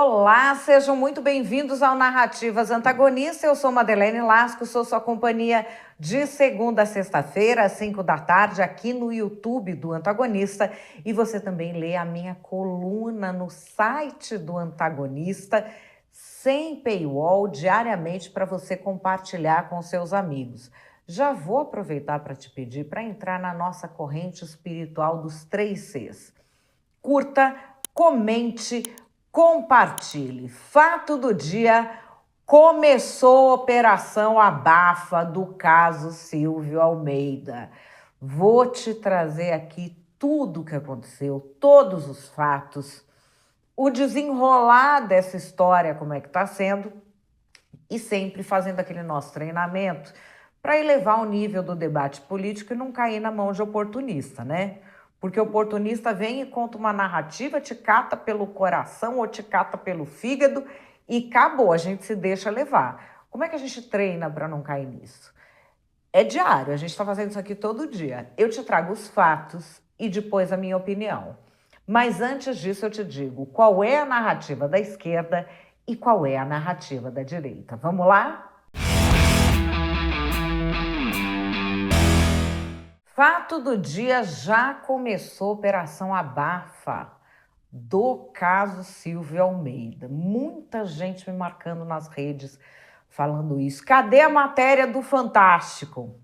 Olá, sejam muito bem-vindos ao Narrativas Antagonista. Eu sou Madeleine Lasco, sou sua companhia de segunda a sexta-feira, às 5 da tarde, aqui no YouTube do Antagonista. E você também lê a minha coluna no site do Antagonista, sem paywall, diariamente, para você compartilhar com seus amigos. Já vou aproveitar para te pedir para entrar na nossa corrente espiritual dos 3 Cs. Curta, comente, compartilhe. Fato do dia: começou a Operação Abafa do caso Silvio Almeida. Vou te trazer aqui tudo o que aconteceu, todos os fatos, o desenrolar dessa história, como é que está sendo, e sempre fazendo aquele nosso treinamento para elevar o nível do debate político e não cair na mão de oportunista, né? Porque o oportunista vem e conta uma narrativa, te cata pelo coração ou te cata pelo fígado e acabou, a gente se deixa levar. Como é que a gente treina para não cair nisso? É diário, a gente está fazendo isso aqui todo dia. Eu te trago os fatos e depois a minha opinião. Mas antes disso eu te digo qual é a narrativa da esquerda e qual é a narrativa da direita. Vamos lá? Fato do dia: já começou a Operação Abafa do caso Silvio Almeida. Muita gente me marcando nas redes falando isso. Cadê a matéria do Fantástico?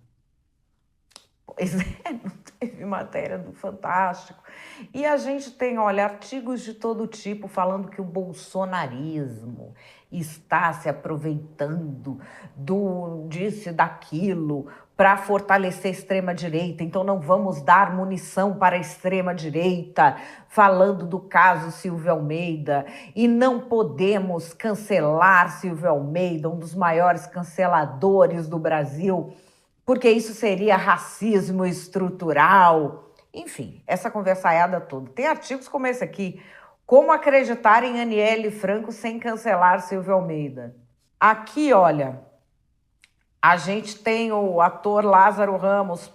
Pois é, não teve matéria do Fantástico. E a gente tem, olha, artigos de todo tipo falando que o bolsonarismo está se aproveitando disso e daquilo para fortalecer a extrema-direita, então não vamos dar munição para a extrema-direita, falando do caso Silvio Almeida, e não podemos cancelar Silvio Almeida, um dos maiores canceladores do Brasil, porque isso seria racismo estrutural. Enfim, essa conversaiada toda. Tem artigos como esse aqui: como acreditar em Aniele Franco sem cancelar Silvio Almeida. Aqui, olha, a gente tem o ator Lázaro Ramos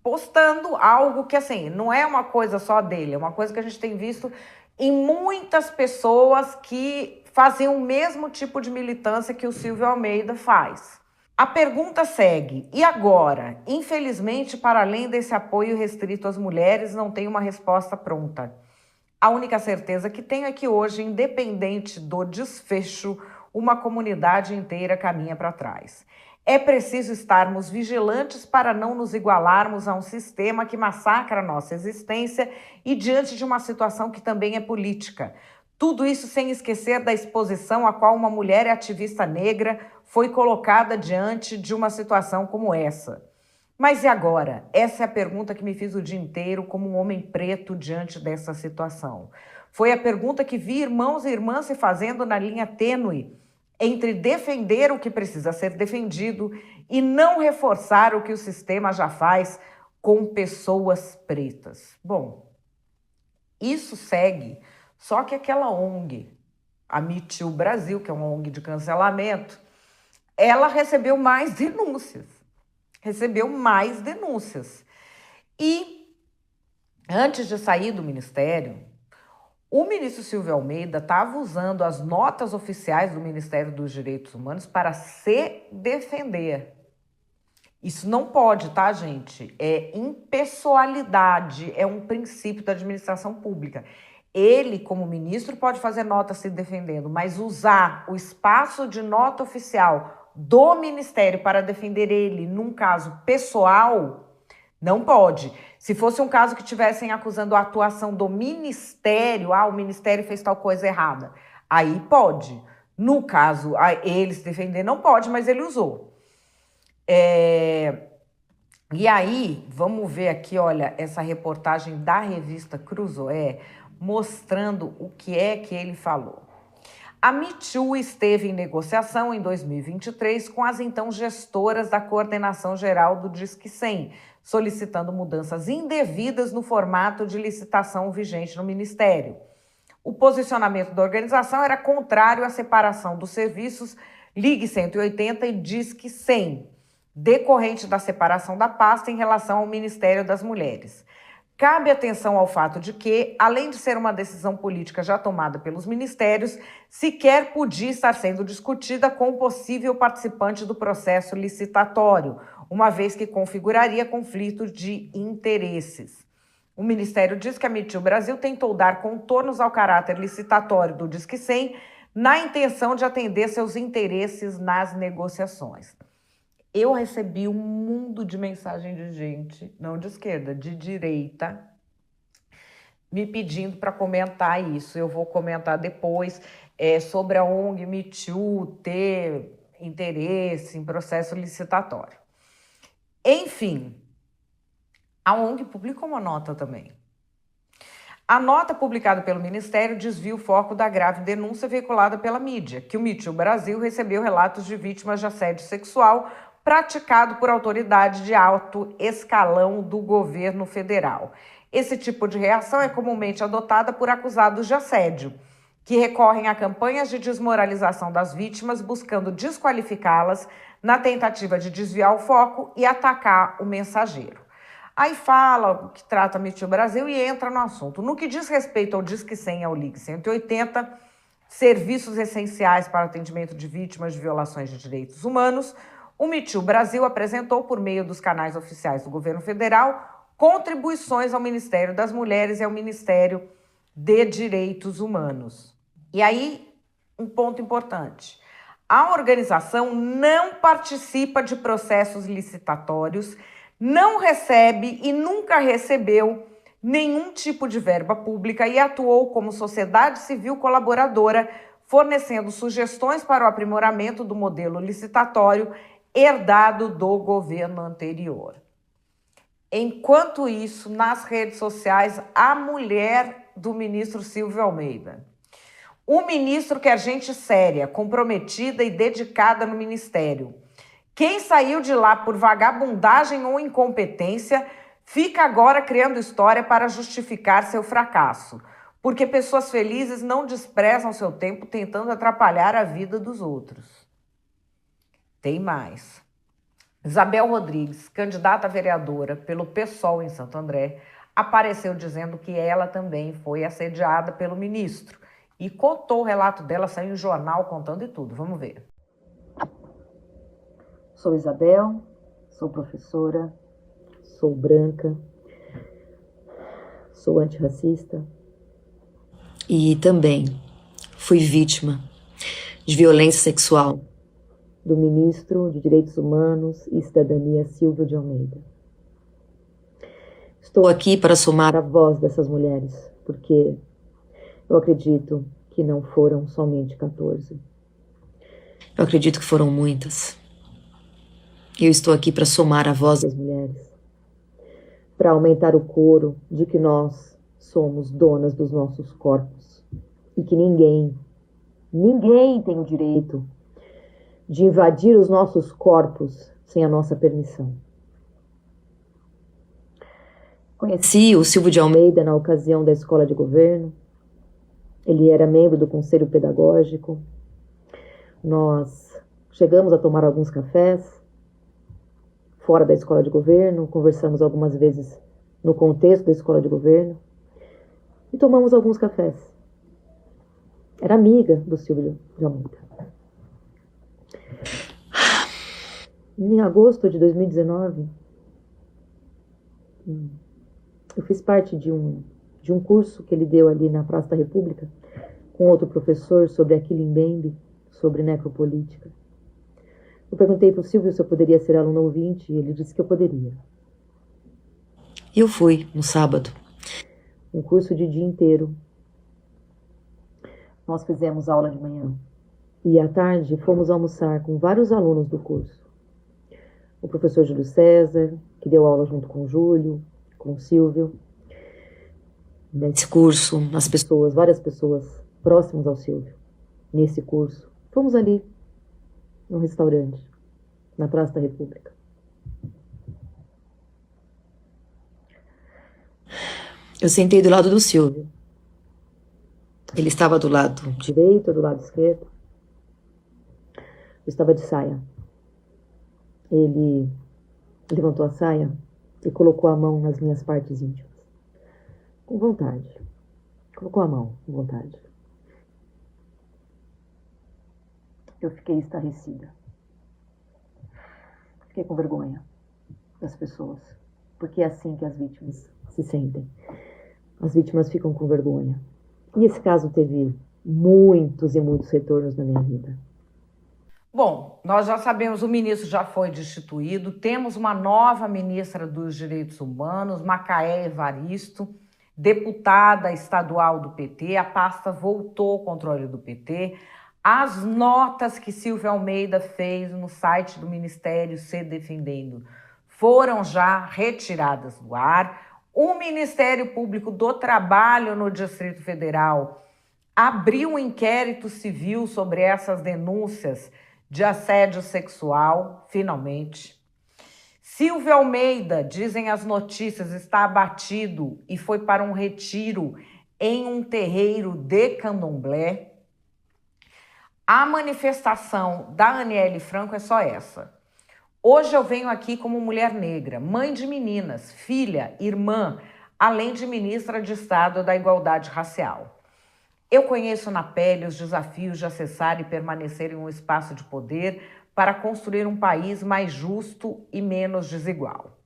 postando algo que, assim, não é uma coisa só dele, é uma coisa que a gente tem visto em muitas pessoas que faziam o mesmo tipo de militância que o Silvio Almeida faz. A pergunta segue: e agora? Infelizmente, para além desse apoio restrito às mulheres, não tem uma resposta pronta. A única certeza que tenho é que hoje, independente do desfecho, uma comunidade inteira caminha para trás. É preciso estarmos vigilantes para não nos igualarmos a um sistema que massacra a nossa existência e diante de uma situação que também é política. Tudo isso sem esquecer da exposição a qual uma mulher e ativista negra foi colocada diante de uma situação como essa. Mas e agora? Essa é a pergunta que me fiz o dia inteiro como um homem preto diante dessa situação. Foi a pergunta que vi irmãos e irmãs se fazendo na linha tênue entre defender o que precisa ser defendido e não reforçar o que o sistema já faz com pessoas pretas. Bom, isso segue, só que aquela ONG, a Me Too Brasil, que é uma ONG de cancelamento, ela recebeu mais denúncias. E, antes de sair do ministério, o ministro Silvio Almeida estava usando as notas oficiais do Ministério dos Direitos Humanos para se defender. Isso não pode, tá, gente? É impessoalidade, é um princípio da administração pública. Ele, como ministro, pode fazer nota se defendendo, mas usar o espaço de nota oficial do Ministério para defender ele num caso pessoal, não pode. Se fosse um caso que estivessem acusando a atuação do Ministério, o Ministério fez tal coisa errada, aí pode. No caso, ele se defender não pode, mas ele usou. E aí, vamos ver aqui, olha, essa reportagem da revista Cruzoé, mostrando o que é que ele falou. A Me Too esteve em negociação em 2023 com as então gestoras da Coordenação Geral do Disque 100, solicitando mudanças indevidas no formato de licitação vigente no Ministério. O posicionamento da organização era contrário à separação dos serviços Ligue 180 e Disque 100, decorrente da separação da pasta em relação ao Ministério das Mulheres. Cabe atenção ao fato de que, além de ser uma decisão política já tomada pelos ministérios, sequer podia estar sendo discutida com o possível participante do processo licitatório, uma vez que configuraria conflito de interesses. O Ministério diz que a Metil Brasil tentou dar contornos ao caráter licitatório do Disque 100 na intenção de atender seus interesses nas negociações. Eu recebi um mundo de mensagem de gente, não de esquerda, de direita, me pedindo para comentar isso. Eu vou comentar depois sobre a ONG Me Too ter interesse em processo licitatório. Enfim, a ONG publicou uma nota também. A nota publicada pelo Ministério desvia o foco da grave denúncia veiculada pela mídia, que o Me Too Brasil recebeu relatos de vítimas de assédio sexual praticado por autoridade de alto escalão do governo federal. Esse tipo de reação é comumente adotada por acusados de assédio, que recorrem a campanhas de desmoralização das vítimas, buscando desqualificá-las na tentativa de desviar o foco e atacar o mensageiro. Aí fala que trata a Me Too Brasil e entra no assunto. No que diz respeito ao Disque 100 e ao Ligue 180, serviços essenciais para atendimento de vítimas de violações de direitos humanos, o Me Too Brasil apresentou, por meio dos canais oficiais do governo federal, contribuições ao Ministério das Mulheres e ao Ministério de Direitos Humanos. E aí, um ponto importante. A organização não participa de processos licitatórios, não recebe e nunca recebeu nenhum tipo de verba pública e atuou como sociedade civil colaboradora, fornecendo sugestões para o aprimoramento do modelo licitatório herdado do governo anterior. Enquanto isso, nas redes sociais, a mulher do ministro Silvio Almeida. O ministro quer gente séria, comprometida e dedicada no ministério. Quem saiu de lá por vagabundagem ou incompetência fica agora criando história para justificar seu fracasso, porque pessoas felizes não desprezam seu tempo tentando atrapalhar a vida dos outros. Tem mais. Isabel Rodrigues, candidata a vereadora pelo PSOL em Santo André, apareceu dizendo que ela também foi assediada pelo ministro e contou o relato dela, saiu em jornal contando e tudo. Vamos ver. Sou Isabel, sou professora, sou branca, sou antirracista e também fui vítima de violência sexual do ministro de Direitos Humanos e Cidadania, Silvio de Almeida. Estou aqui para somar a voz dessas mulheres, porque eu acredito que não foram somente 14. Eu acredito que foram muitas. Eu estou aqui para somar a voz das mulheres, para aumentar o coro de que nós somos donas dos nossos corpos e que ninguém tem o direito de invadir os nossos corpos sem a nossa permissão. Conheci o Silvio de Almeida na ocasião da escola de governo. Ele era membro do conselho pedagógico. Nós chegamos a tomar alguns cafés fora da escola de governo, conversamos algumas vezes no contexto da escola de governo e tomamos alguns cafés. Era amiga do Silvio de Almeida. Em agosto de 2019, eu fiz parte de um curso que ele deu ali na Praça da República com outro professor sobre Achille Mbembe, sobre necropolítica. Eu perguntei para o Silvio se eu poderia ser aluno ouvinte e ele disse que eu poderia. Eu fui no sábado, um curso de dia inteiro. Nós fizemos aula de manhã e à tarde fomos almoçar com vários alunos do curso. O professor Júlio César, que deu aula junto com o Júlio, com o Silvio. Nesse curso, várias pessoas próximas ao Silvio, nesse curso. Fomos ali, num restaurante, na Praça da República. Eu sentei do lado do Silvio. Ele estava do lado direito, do lado esquerdo. Eu estava de saia. Ele levantou a saia e colocou a mão nas minhas partes íntimas. Com vontade. Colocou a mão, com vontade. Eu fiquei estarrecida. Fiquei com vergonha das pessoas. Porque é assim que as vítimas se sentem. As vítimas ficam com vergonha. E esse caso teve muitos e muitos retornos na minha vida. Bom, nós já sabemos, o ministro já foi destituído, temos uma nova ministra dos Direitos Humanos, Macaé Evaristo, deputada estadual do PT, a pasta voltou ao controle do PT. As notas que Silvia Almeida fez no site do Ministério Se Defendendo foram já retiradas do ar. O Ministério Público do Trabalho no Distrito Federal abriu um inquérito civil sobre essas denúncias de assédio sexual, finalmente. Silvio Almeida, dizem as notícias, está abatido e foi para um retiro em um terreiro de Candomblé. A manifestação da Aniele Franco é só essa. Hoje eu venho aqui como mulher negra, mãe de meninas, filha, irmã, além de ministra de Estado da Igualdade Racial. Eu conheço na pele os desafios de acessar e permanecer em um espaço de poder para construir um país mais justo e menos desigual.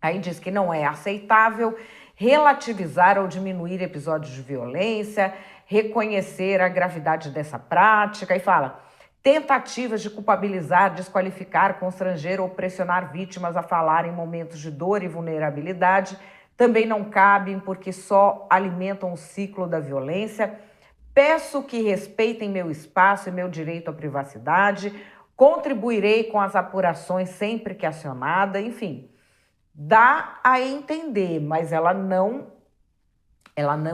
Aí diz que não é aceitável relativizar ou diminuir episódios de violência, reconhecer a gravidade dessa prática e fala: tentativas de culpabilizar, desqualificar, constranger ou pressionar vítimas a falar em momentos de dor e vulnerabilidade também não cabem porque só alimentam o ciclo da violência. Peço que respeitem meu espaço e meu direito à privacidade. Contribuirei com as apurações sempre que acionada. Enfim, dá a entender, mas ela não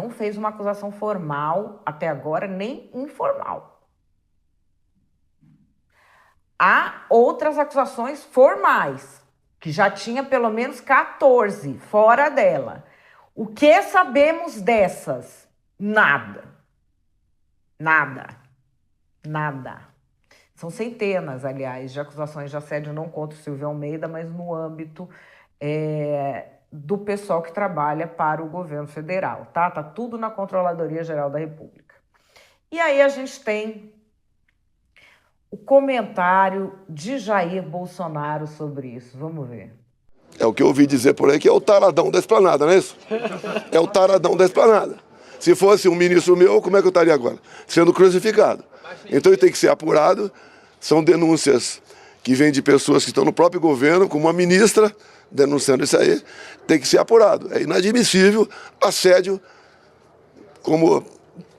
fez uma acusação formal até agora, nem informal. Há outras acusações formais, que já tinha pelo menos 14 fora dela. O que sabemos dessas? Nada. São centenas, aliás, de acusações de assédio, não contra o Silvio Almeida, mas no âmbito do pessoal que trabalha para o governo federal, tá? Tá tudo na Controladoria Geral da República. E aí a gente tem o comentário de Jair Bolsonaro sobre isso. Vamos ver. É o que eu ouvi dizer por aí, que é o taradão da esplanada, não é isso? É o taradão da esplanada. Se fosse um ministro meu, como é que eu estaria agora? Sendo crucificado. Então ele tem que ser apurado. São denúncias que vêm de pessoas que estão no próprio governo, como uma ministra denunciando isso aí. Tem que ser apurado. É inadmissível assédio, como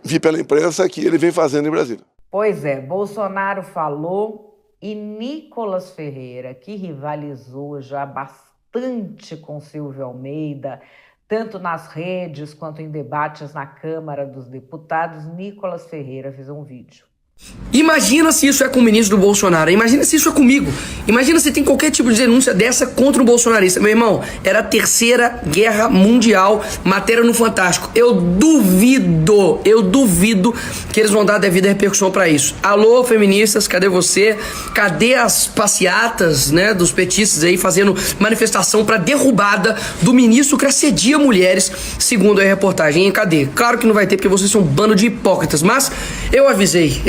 vi pela imprensa, que ele vem fazendo em Brasília. Pois é, Bolsonaro falou e Nicolas Ferreira, que rivalizou já bastante com Silvio Almeida, tanto nas redes quanto em debates na Câmara dos Deputados, Nicolas Ferreira fez um vídeo. Imagina se isso é com o ministro do Bolsonaro, imagina se isso é comigo, imagina se tem qualquer tipo de denúncia dessa contra um bolsonarista. Meu irmão, era a Terceira Guerra Mundial, matéria no Fantástico. Eu duvido que eles vão dar devida repercussão pra isso. Alô, feministas, cadê você? Cadê as passeatas, né, dos petistas aí fazendo manifestação pra derrubada do ministro que assedia mulheres, segundo a reportagem? Cadê? Claro que não vai ter, porque vocês são um bando de hipócritas, mas eu avisei,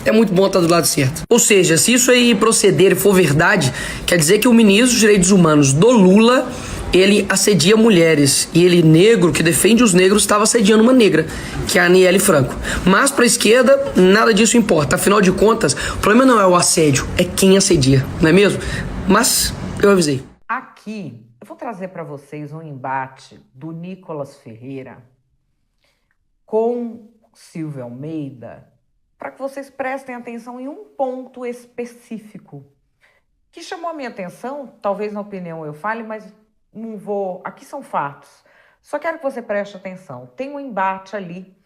é muito bom estar do lado certo. Ou seja, se isso aí proceder e for verdade, quer dizer que o ministro dos Direitos Humanos do Lula, ele assedia mulheres, e ele, negro, que defende os negros, estava assediando uma negra, que é a Aniele Franco. Mas para a esquerda, nada disso importa. Afinal de contas, o problema não é o assédio, é quem assedia, não é mesmo? Mas eu avisei. Aqui, eu vou trazer para vocês um embate do Nicolas Ferreira com Silvio Almeida, para que vocês prestem atenção em um ponto específico que chamou a minha atenção. Talvez na opinião eu fale, mas não vou... Aqui são fatos. Só quero que você preste atenção. Tem um embate ali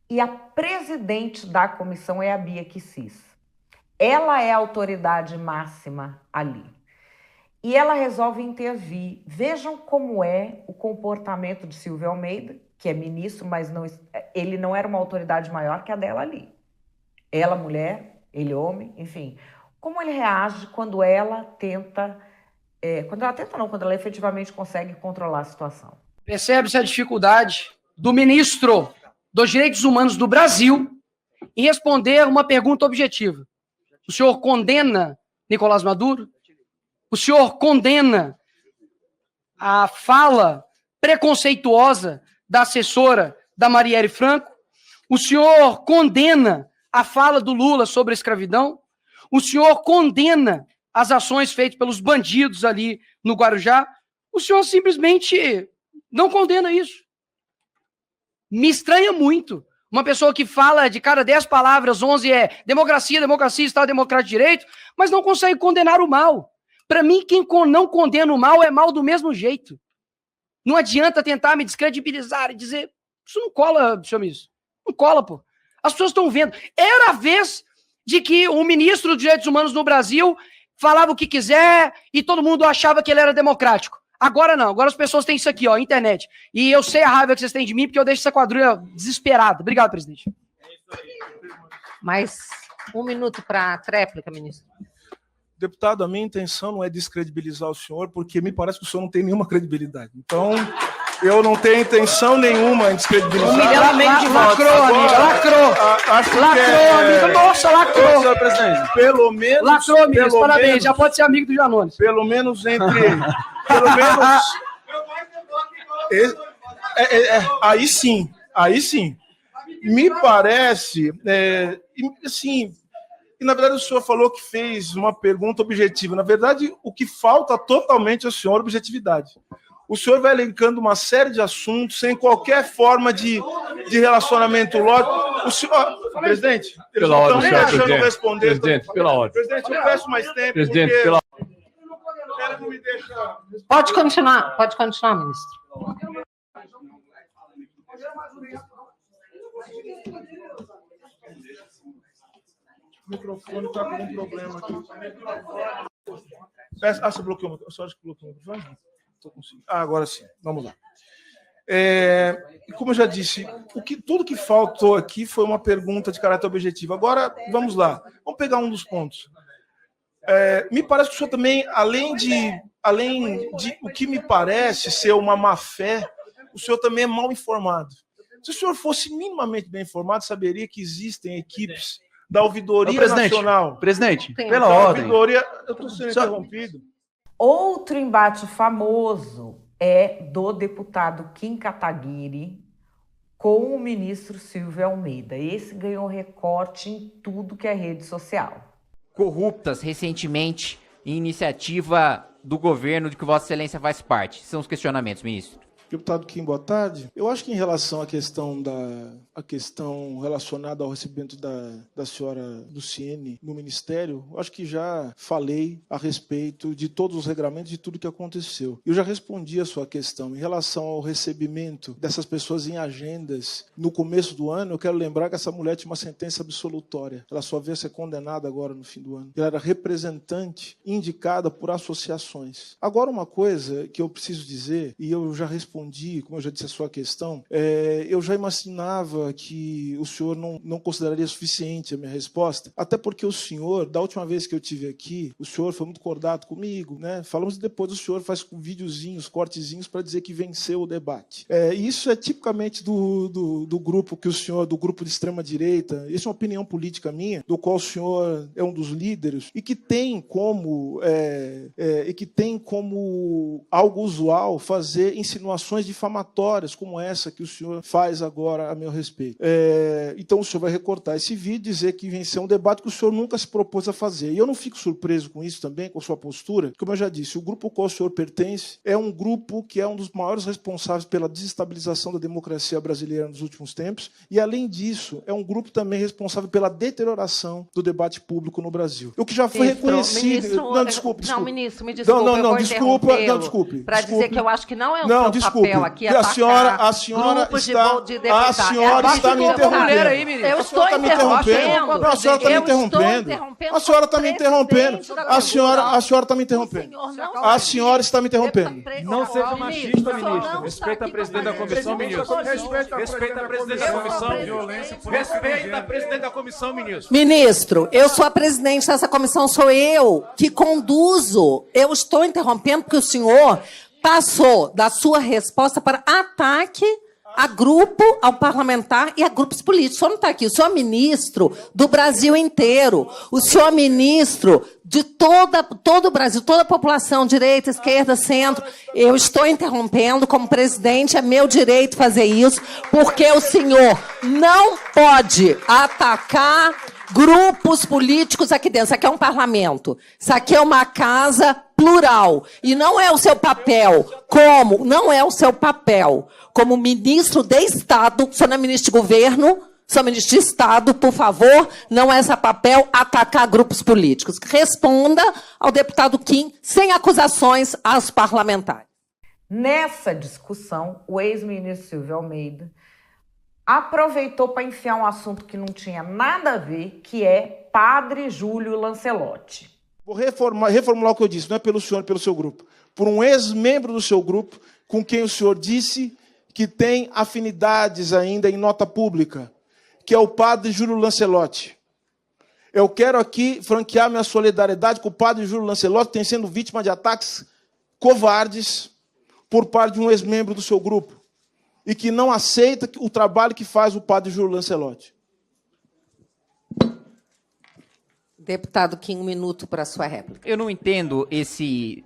e a presidente da comissão é a Bia Kicis. Ela é a autoridade máxima ali. E ela resolve intervir. Vejam como é o comportamento de Silvio Almeida, que é ministro, mas ele não era uma autoridade maior que a dela ali. Ela mulher, ele homem, enfim. Como ele reage quando ela tenta... quando ela efetivamente consegue controlar a situação. Percebe-se a dificuldade do ministro dos Direitos Humanos do Brasil em responder uma pergunta objetiva. O senhor condena Nicolás Maduro? O senhor condena a fala preconceituosa da assessora da Marielle Franco? O senhor condena a fala do Lula sobre a escravidão? O senhor condena as ações feitas pelos bandidos ali no Guarujá? O senhor simplesmente não condena isso. Me estranha muito uma pessoa que fala de cada 10 palavras, 11 é democracia, democracia, Estado Democrático de Direito, mas não consegue condenar o mal. Para mim, quem não condena o mal é mal do mesmo jeito. Não adianta tentar me descredibilizar e dizer, isso não cola, senhor ministro. Não cola, pô. As pessoas estão vendo. Era a vez de que o ministro dos Direitos Humanos no Brasil falava o que quiser e todo mundo achava que ele era democrático. Agora não, agora as pessoas têm isso aqui, ó, internet. E eu sei a raiva que vocês têm de mim, porque eu deixo essa quadrilha desesperada. Obrigado, presidente. Mais 1 minuto para tréplica, ministro. Deputado, a minha intenção não é descredibilizar o senhor, porque me parece que o senhor não tem nenhuma credibilidade. Então, eu não tenho intenção nenhuma em descredibilizar. Lacrou, amiga, lacrou. Lacrou, amiga. Nossa, lacrou. Senhor presidente, pelo menos... Lacrou, amiga, parabéns. Menos, já pode ser amigo do Janones. Pelo menos entre... Pelo menos... Aí sim. Me parece, assim... E, na verdade, o senhor falou que fez uma pergunta objetiva. Na verdade, o que falta totalmente ao senhor é objetividade. O senhor vai elencando uma série de assuntos sem qualquer forma de relacionamento lógico. O senhor... Presidente, eles não estão me deixando responder. Presidente, pela ordem. Presidente, eu peço mais tempo. Presidente, porque... pela Ela não me deixa... Pode continuar, ministro. O microfone está com um problema aqui. Você bloqueou o microfone? Só acho que bloqueou o microfone? Agora sim. Vamos lá. Como eu já disse, tudo que faltou aqui foi uma pergunta de caráter objetivo. Agora, vamos lá. Vamos pegar um dos pontos. Me parece que o senhor também, além de o que me parece ser uma má-fé, o senhor também é mal informado. Se o senhor fosse minimamente bem informado, saberia que existem equipes da Ouvidoria Nacional. Presidente, pela ordem. Eu estou sendo interrompido. Outro embate famoso é do deputado Kim Kataguiri com o ministro Silvio Almeida. Esse ganhou recorte em tudo que é rede social. Corruptas recentemente em iniciativa do governo de que Vossa Excelência faz parte. São os questionamentos, ministro. Deputado Kim, boa tarde. Eu acho que em relação à questão relacionada ao recebimento da senhora Luciene no Ministério, eu acho que já falei a respeito de todos os regramentos de tudo que aconteceu. Eu já respondi a sua questão. Em relação ao recebimento dessas pessoas em agendas no começo do ano, eu quero lembrar que essa mulher tinha uma sentença absolutória. Ela só veio a ser condenada agora no fim do ano. Ela era representante indicada por associações. Agora, uma coisa que eu preciso dizer, e eu já respondi, como eu já disse a sua questão, eu já imaginava que o senhor não consideraria suficiente a minha resposta, até porque o senhor, da última vez que eu estive aqui, o senhor foi muito cordato comigo, né? Falamos depois, o senhor faz videozinhos, cortezinhos para dizer que venceu o debate. Isso é tipicamente do grupo que o senhor, do grupo de extrema-direita, isso é uma opinião política minha, do qual o senhor é um dos líderes, e que tem como algo usual fazer insinuações difamatórias como essa que o senhor faz agora a meu respeito. Então o senhor vai recortar esse vídeo e dizer que venceu um debate que o senhor nunca se propôs a fazer. E eu não fico surpreso com isso também, com a sua postura. Como eu já disse, o grupo ao qual o senhor pertence é um grupo que é um dos maiores responsáveis pela desestabilização da democracia brasileira nos últimos tempos e, além disso, é um grupo também responsável pela deterioração do debate público no Brasil. O que já foi reconhecido... Não, desculpe. Não, ministro, me desculpe. Não, desculpe. Para dizer que eu acho que não é papel aqui a senhora está me interrompendo. Eu estou interrompendo. A senhora está me interrompendo. A senhora está me interrompendo. A senhora está me interrompendo. A senhora está me interrompendo. Não seja machista, ministro. Respeita a presidente da comissão, ministro. Respeita a presidente da comissão. Respeita a presidente da comissão, ministro. Ministro, eu sou a presidente dessa comissão, sou eu que conduzo. Eu estou interrompendo porque o senhor passou da sua resposta para ataque a grupo, ao parlamentar e a grupos políticos. O senhor não está aqui. O senhor é ministro do Brasil inteiro. O senhor é ministro de todo o Brasil, toda a população, direita, esquerda, centro. Eu estou interrompendo como presidente, é meu direito fazer isso, porque o senhor não pode atacar grupos políticos aqui dentro. Isso aqui é um parlamento. Isso aqui é uma casa plural. E não é o seu papel como ministro de Estado, sou não ministro de governo, sou ministro de Estado, por favor, não é esse papel atacar grupos políticos. Responda ao deputado Kim sem acusações aos parlamentares. Nessa discussão, o ex-ministro Silvio Almeida aproveitou para enfiar um assunto que não tinha nada a ver, que é Padre Júlio Lancelotti. Vou reformular o que eu disse, não é pelo senhor, pelo seu grupo. Por um ex-membro do seu grupo, com quem o senhor disse que tem afinidades ainda em nota pública, que é o padre Júlio Lancelotti. Eu quero aqui franquear minha solidariedade com o padre Júlio Lancelotti, que tem sendo vítima de ataques covardes por parte de um ex-membro do seu grupo, e que não aceita o trabalho que faz o padre Júlio Lancelotti. Deputado Kim, 1 minuto para a sua réplica. Eu não entendo esse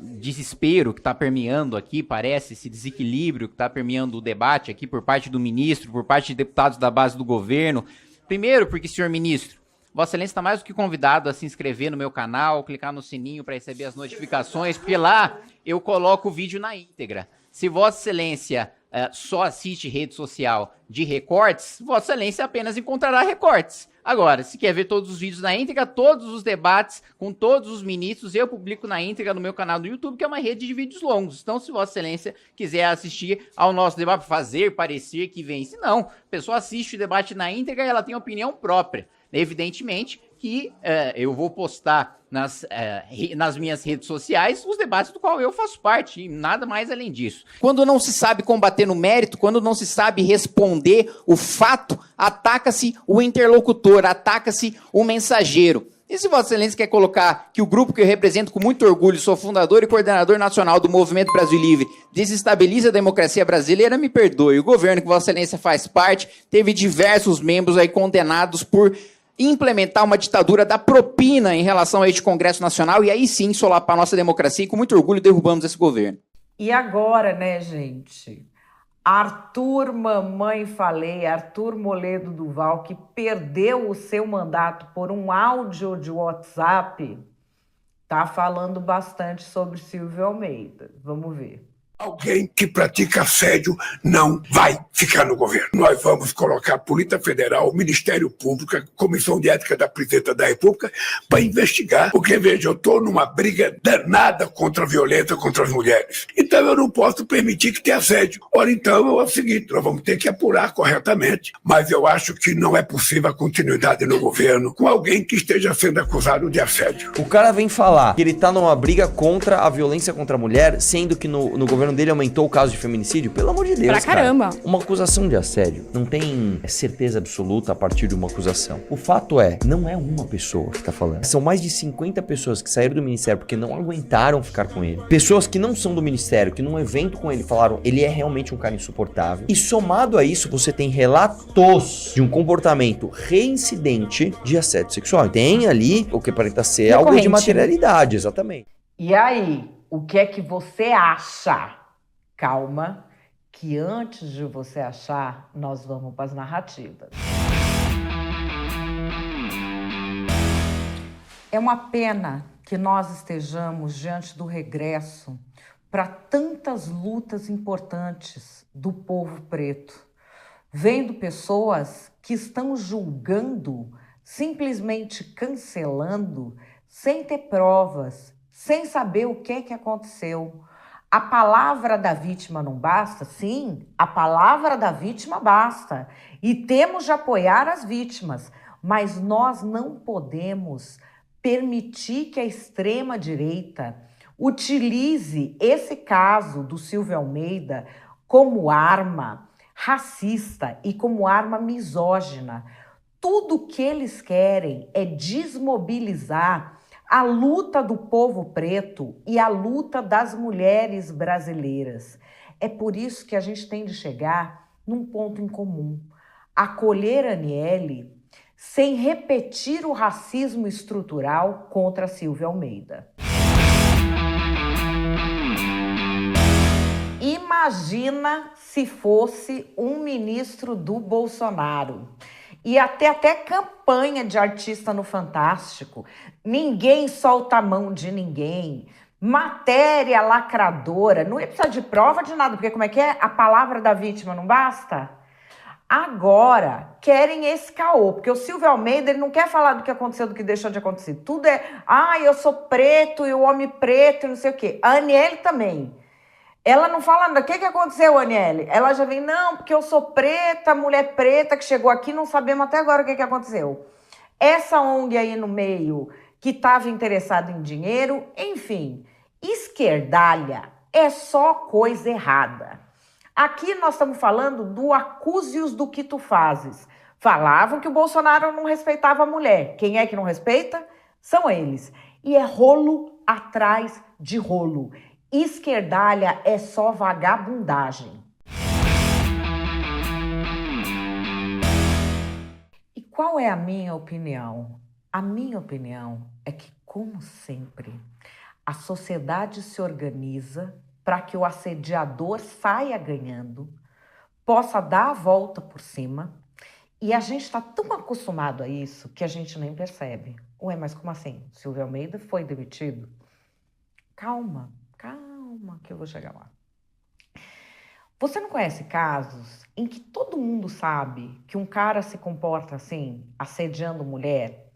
desespero que está permeando aqui, parece, esse desequilíbrio que está permeando o debate aqui por parte do ministro, por parte de deputados da base do governo. Primeiro, porque, senhor ministro, Vossa Excelência está mais do que convidado a se inscrever no meu canal, clicar no sininho para receber as notificações, porque lá eu coloco o vídeo na íntegra. Se Vossa Excelência só assiste rede social de recortes, Vossa Excelência apenas encontrará recortes. Agora, se quer ver todos os vídeos na íntegra, todos os debates com todos os ministros, eu publico na íntegra no meu canal do YouTube, que é uma rede de vídeos longos. Então, se Vossa Excelência quiser assistir ao nosso debate, fazer parecer que vence, não. A pessoa assiste o debate na íntegra e ela tem opinião própria. Evidentemente que eu vou postar nas minhas redes sociais os debates do qual eu faço parte, e nada mais além disso. Quando não se sabe combater no mérito, quando não se sabe responder o fato, ataca-se o interlocutor, ataca-se o mensageiro. E se Vossa Excelência quer colocar que o grupo que eu represento com muito orgulho, sou fundador e coordenador nacional do Movimento Brasil Livre, desestabiliza a democracia brasileira, me perdoe. O governo que Vossa Excelência faz parte teve diversos membros aí condenados por implementar uma ditadura da propina em relação a este Congresso Nacional e aí sim solapar a nossa democracia, e com muito orgulho derrubamos esse governo. E agora, né, gente? Arthur Mamãe Falei, Arthur Moledo Duval, que perdeu o seu mandato por um áudio de WhatsApp, tá falando bastante sobre Silvio Almeida. Vamos ver. Alguém que pratica assédio não vai ficar no governo. Nós vamos colocar a Polícia Federal, o Ministério Público, a Comissão de Ética da Presidência da República para investigar, porque, veja, eu estou numa briga danada contra a violência contra as mulheres. Então eu não posso permitir que tenha assédio. Ora, então é o seguinte, nós vamos ter que apurar corretamente, mas eu acho que não é possível a continuidade no governo com alguém que esteja sendo acusado de assédio. O cara vem falar que ele tá numa briga contra a violência contra a mulher, sendo que no governo dele aumentou o caso de feminicídio. Pelo amor de Deus, pra caramba. Cara. Uma acusação de assédio não tem certeza absoluta a partir de uma acusação. O fato é, não é uma pessoa que tá falando. São mais de 50 pessoas que saíram do ministério porque não aguentaram ficar com ele. Pessoas que não são do ministério, que num evento com ele falaram, ele é realmente um cara insuportável. E somado a isso, você tem relatos de um comportamento reincidente de assédio sexual. Tem ali o que aparenta ser algo de materialidade, exatamente. E aí, o que é que você acha? Calma, que antes de você achar, nós vamos para as narrativas. É uma pena que nós estejamos diante do regresso para tantas lutas importantes do povo preto, vendo pessoas que estão julgando, simplesmente cancelando, sem ter provas, sem saber o que aconteceu. A palavra da vítima não basta? Sim, a palavra da vítima basta. E temos de apoiar as vítimas, mas nós não podemos permitir que a extrema-direita utilize esse caso do Silvio Almeida como arma racista e como arma misógina. Tudo que eles querem é desmobilizar a luta do povo preto e a luta das mulheres brasileiras. É por isso que a gente tem de chegar num ponto em comum. Acolher a Aniele sem repetir o racismo estrutural contra a Silvia Almeida. Imagina se fosse um ministro do Bolsonaro. Ia ter até campanha de artista no Fantástico. Ninguém solta a mão de ninguém. Matéria lacradora. Não ia precisar de prova de nada, porque como é que é? A palavra da vítima não basta? Agora, querem esse caô, porque o Silvio Almeida ele não quer falar do que aconteceu, do que deixou de acontecer. Tudo é, eu sou preto e o homem preto e não sei o quê. A Aniele também. Ela não fala nada. O que aconteceu, Aniele? Ela já vem, não, porque eu sou preta, mulher preta que chegou aqui, não sabemos até agora o que aconteceu. Essa ONG aí no meio, que estava interessada em dinheiro, enfim, esquerdalha é só coisa errada. Aqui nós estamos falando do acúsios do que tu fazes. Falavam que o Bolsonaro não respeitava a mulher. Quem é que não respeita? São eles. E é rolo atrás de rolo. Esquerdalha é só vagabundagem. E qual é a minha opinião? A minha opinião é que, como sempre, a sociedade se organiza para que o assediador saia ganhando, possa dar a volta por cima, e a gente está tão acostumado a isso que a gente nem percebe. Ué, mas como assim? Silvio Almeida foi demitido? Calma que eu vou chegar lá. Você não conhece casos em que todo mundo sabe que um cara se comporta assim, assediando mulher,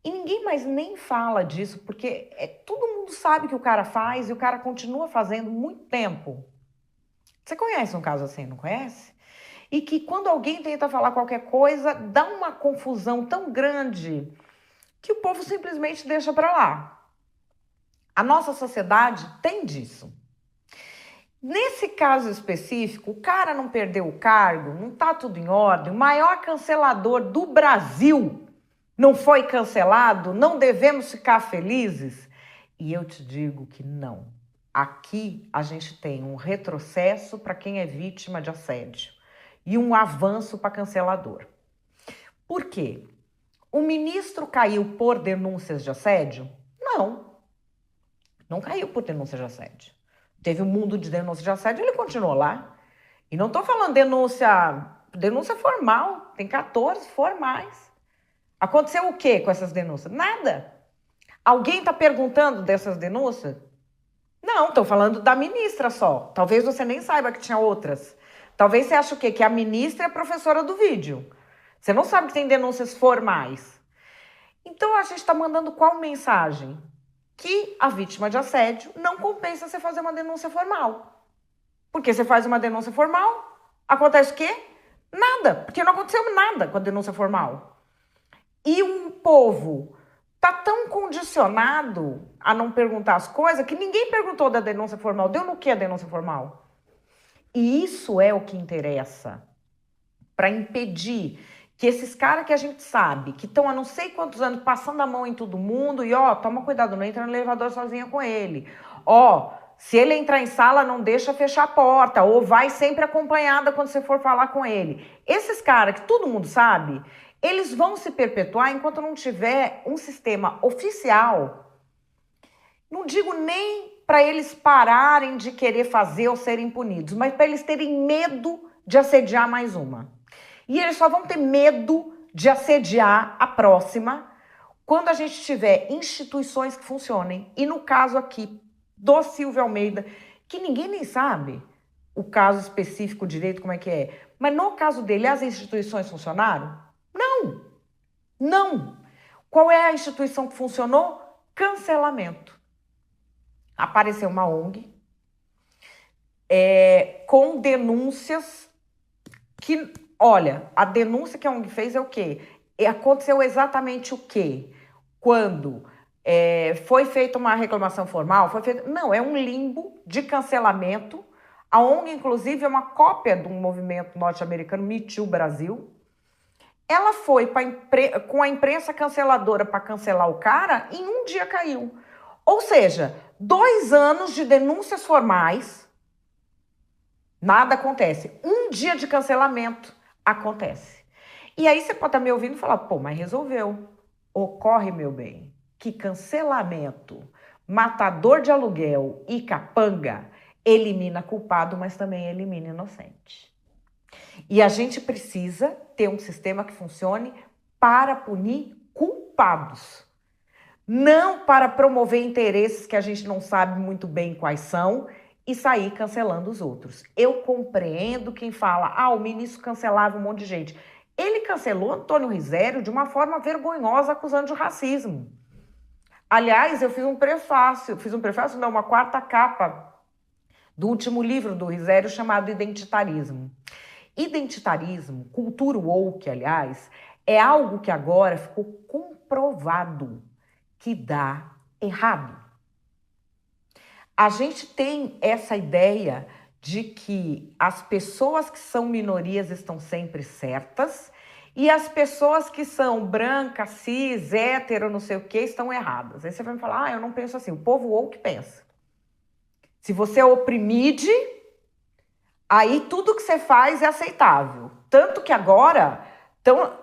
e ninguém mais nem fala disso, porque todo mundo sabe que o cara faz e o cara continua fazendo muito tempo. Você conhece um caso assim, não conhece? E que quando alguém tenta falar qualquer coisa, dá uma confusão tão grande que o povo simplesmente deixa para lá. A nossa sociedade tem disso. Nesse caso específico, o cara não perdeu o cargo, não tá tudo em ordem, o maior cancelador do Brasil não foi cancelado, não devemos ficar felizes? E eu te digo que não. Aqui a gente tem um retrocesso para quem é vítima de assédio e um avanço para cancelador. Por quê? O ministro caiu por denúncias de assédio? Não caiu por denúncia de assédio. Teve um mundo de denúncia de assédio, ele continuou lá. E não estou falando denúncia formal, tem 14 formais. Aconteceu o quê com essas denúncias? Nada. Alguém está perguntando dessas denúncias? Não, estou falando da ministra só. Talvez você nem saiba que tinha outras. Talvez você ache o quê? Que a ministra é a professora do vídeo. Você não sabe que tem denúncias formais. Então a gente está mandando qual mensagem? Que a vítima de assédio não compensa você fazer uma denúncia formal. Porque você faz uma denúncia formal, acontece o quê? Nada, porque não aconteceu nada com a denúncia formal. E um povo tá tão condicionado a não perguntar as coisas que ninguém perguntou da denúncia formal. Deu no que a denúncia formal? E isso é o que interessa para impedir que esses caras que a gente sabe, que estão há não sei quantos anos passando a mão em todo mundo, e toma cuidado, não entra no elevador sozinha com ele. Se ele entrar em sala, não deixa fechar a porta, ou vai sempre acompanhada quando você for falar com ele. Esses caras que todo mundo sabe, eles vão se perpetuar enquanto não tiver um sistema oficial. Não digo nem para eles pararem de querer fazer ou serem punidos, mas para eles terem medo de assediar mais uma. E eles só vão ter medo de assediar a próxima quando a gente tiver instituições que funcionem. E no caso aqui do Silvio Almeida, que ninguém nem sabe o caso específico direito como é que é, mas no caso dele as instituições funcionaram? Não. Qual é a instituição que funcionou? Cancelamento. Apareceu uma ONG com denúncias que... Olha, a denúncia que a ONG fez é o quê? Aconteceu exatamente o quê? Quando foi feita uma reclamação formal? Não, é um limbo de cancelamento. A ONG, inclusive, é uma cópia de um movimento norte-americano, Me Too Brasil. Ela foi com a imprensa canceladora para cancelar o cara, em um dia caiu. Ou seja, 2 anos de denúncias formais, nada acontece. Um dia de cancelamento acontece. E aí você pode estar me ouvindo e falar, pô, mas resolveu. Ocorre, meu bem, que cancelamento, matador de aluguel e capanga elimina culpado, mas também elimina inocente. E a gente precisa ter um sistema que funcione para punir culpados, não para promover interesses que a gente não sabe muito bem quais são e sair cancelando os outros. Eu compreendo quem fala, o ministro cancelava um monte de gente. Ele cancelou Antônio Risério de uma forma vergonhosa, acusando de racismo. Aliás, eu fiz um prefácio, uma 4ª capa do último livro do Risério chamado Identitarismo. Identitarismo, cultura woke, aliás, é algo que agora ficou comprovado que dá errado. A gente tem essa ideia de que as pessoas que são minorias estão sempre certas e as pessoas que são brancas, cis, hétero, não sei o que, estão erradas. Aí você vai me falar, eu não penso assim. O povo woke pensa. Se você oprimide, aí tudo que você faz é aceitável. Tanto que agora,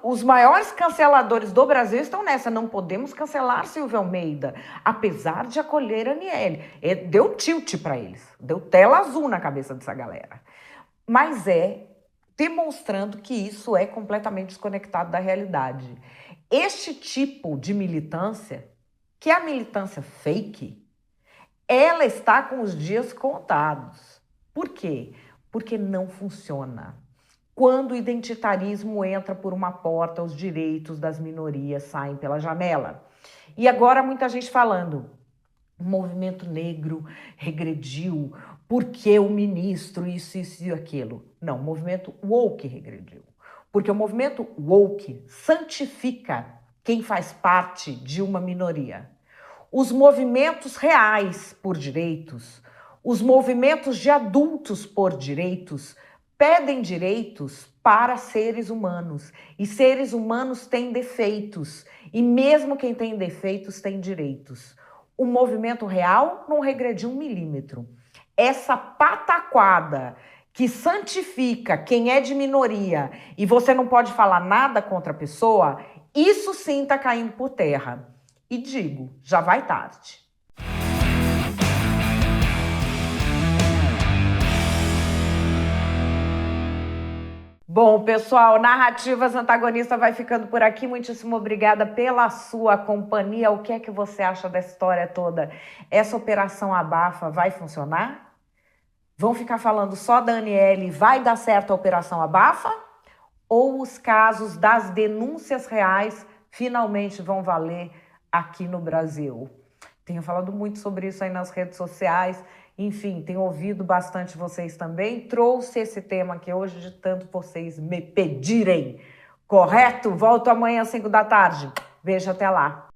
os maiores canceladores do Brasil estão nessa. Não podemos cancelar Silvio Almeida, apesar de acolher a Aniele. Deu tilt para eles. Deu tela azul na cabeça dessa galera. Mas demonstrando que isso é completamente desconectado da realidade. Este tipo de militância, que é a militância fake, ela está com os dias contados. Por quê? Porque não funciona. Quando o identitarismo entra por uma porta, os direitos das minorias saem pela janela. E agora muita gente falando, o movimento negro regrediu, porque o ministro isso e aquilo. Não, o movimento woke regrediu. Porque o movimento woke santifica quem faz parte de uma minoria. Os movimentos reais por direitos, os movimentos de adultos por direitos, pedem direitos para seres humanos. E seres humanos têm defeitos. E mesmo quem tem defeitos tem direitos. O movimento real não regrediu 1 milímetro. Essa pataquada que santifica quem é de minoria e você não pode falar nada contra a pessoa, isso sim está caindo por terra. E digo, já vai tarde. Bom, pessoal, Narrativas Antagonistas vai ficando por aqui. Muitíssimo obrigada pela sua companhia. O que é que você acha dessa história toda? Essa operação Abafa vai funcionar? Vão ficar falando só da Aniele, vai dar certo a operação Abafa? Ou os casos das denúncias reais finalmente vão valer aqui no Brasil? Tenho falado muito sobre isso aí nas redes sociais. Enfim, tenho ouvido bastante vocês também. Trouxe esse tema aqui hoje de tanto vocês me pedirem. Correto? Volto amanhã às 5 da tarde. Beijo, até lá.